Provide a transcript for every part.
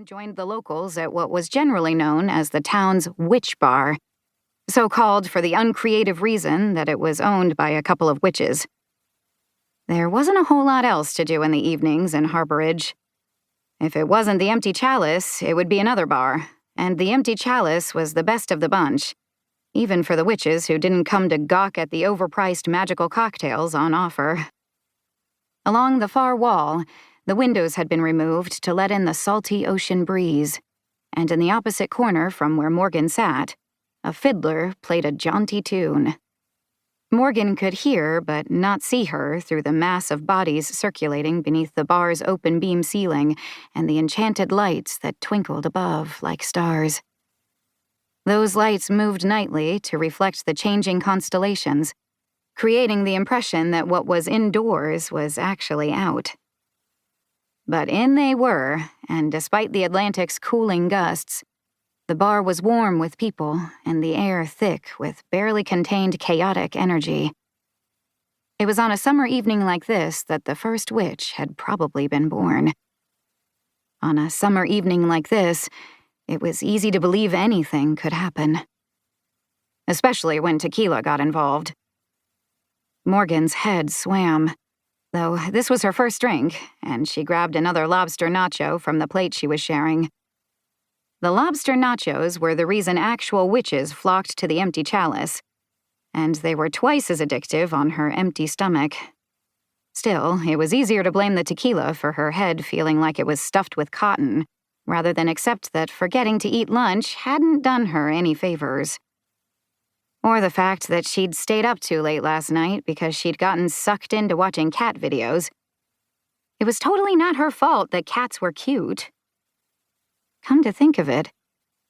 Rom-Com joined the locals at what was generally known as the town's witch bar, so called for the uncreative reason that it was owned by a couple of witches. There wasn't a whole lot else to do in the evenings in Harborage. If it wasn't the Empty Chalice, it would be another bar, and the Empty Chalice was the best of the bunch, even for the witches who didn't come to gawk at the overpriced magical cocktails on offer. Along the far wall, the windows had been removed to let in the salty ocean breeze, and in the opposite corner from where Morgan sat, a fiddler played a jaunty tune. Morgan could hear but not see her through the mass of bodies circulating beneath the bar's open beam ceiling and the enchanted lights that twinkled above like stars. Those lights moved nightly to reflect the changing constellations, creating the impression that what was indoors was actually out. But in they were, and despite the Atlantic's cooling gusts, the bar was warm with people and the air thick with barely contained chaotic energy. It was on a summer evening like this that the first witch had probably been born. On a summer evening like this, it was easy to believe anything could happen. Especially when tequila got involved. Morgan's head swam, though this was her first drink, and she grabbed another lobster nacho from the plate she was sharing. The lobster nachos were the reason actual witches flocked to the Empty Chalice, and they were twice as addictive on her empty stomach. Still, it was easier to blame the tequila for her head feeling like it was stuffed with cotton, rather than accept that forgetting to eat lunch hadn't done her any favors. Or the fact that she'd stayed up too late last night because she'd gotten sucked into watching cat videos. It was totally not her fault that cats were cute. Come to think of it,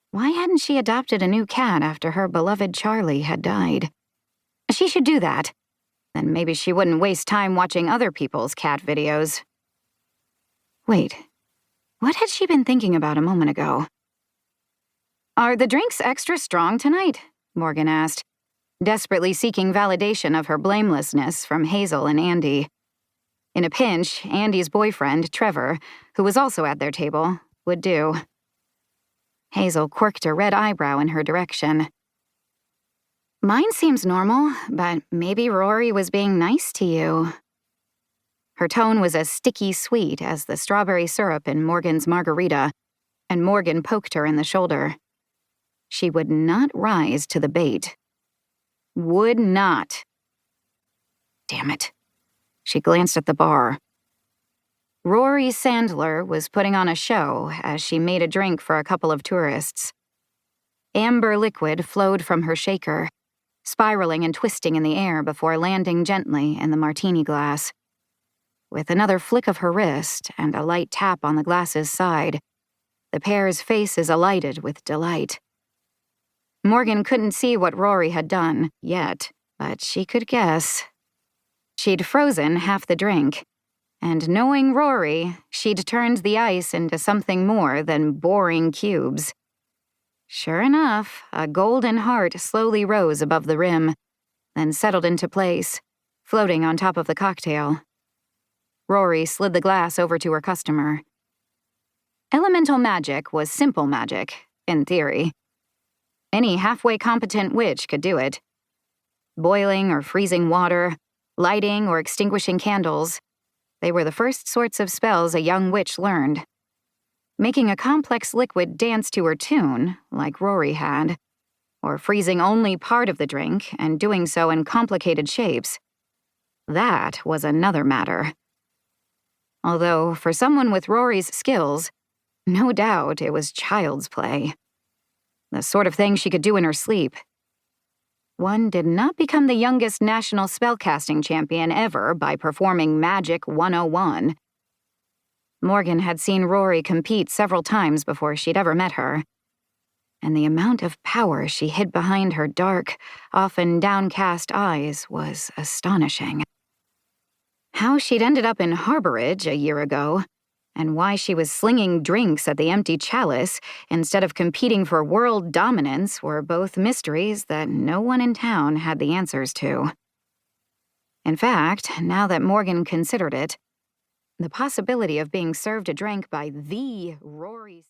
why hadn't she adopted a new cat after her beloved Charlie had died? She should do that. Then maybe she wouldn't waste time watching other people's cat videos. Wait, what had she been thinking about a moment ago? "Are the drinks extra strong tonight?" Morgan asked, desperately seeking validation of her blamelessness from Hazel and Andy. In a pinch, Andy's boyfriend, Trevor, who was also at their table, would do. Hazel quirked a red eyebrow in her direction. "Mine seems normal, but maybe Rory was being nice to you." Her tone was as sticky sweet as the strawberry syrup in Morgan's margarita, and Morgan poked her in the shoulder. She would not rise to the bait. Would not. Damn it. She glanced at the bar. Rory Sandler was putting on a show as she made a drink for a couple of tourists. Amber liquid flowed from her shaker, spiraling and twisting in the air before landing gently in the martini glass. With another flick of her wrist and a light tap on the glass's side, the pair's faces alighted with delight. Morgan couldn't see what Rory had done, yet, but she could guess. She'd frozen half the drink, and knowing Rory, she'd turned the ice into something more than boring cubes. Sure enough, a golden heart slowly rose above the rim, then settled into place, floating on top of the cocktail. Rory slid the glass over to her customer. Elemental magic was simple magic, in theory. Any halfway competent witch could do it. Boiling or freezing water, lighting or extinguishing candles, they were the first sorts of spells a young witch learned. Making a complex liquid dance to her tune, like Rory had, or freezing only part of the drink and doing so in complicated shapes, that was another matter. Although, for someone with Rory's skills, no doubt it was child's play. The sort of thing she could do in her sleep. One did not become the youngest national spellcasting champion ever by performing Magic 101. Morgan had seen Rory compete several times before she'd ever met her, and the amount of power she hid behind her dark, often downcast eyes was astonishing. How she'd ended up in Harborage a year ago, and why she was slinging drinks at the Empty Chalice instead of competing for world dominance were both mysteries that no one in town had the answers to. In fact, now that Morgan considered it, the possibility of being served a drink by the Rory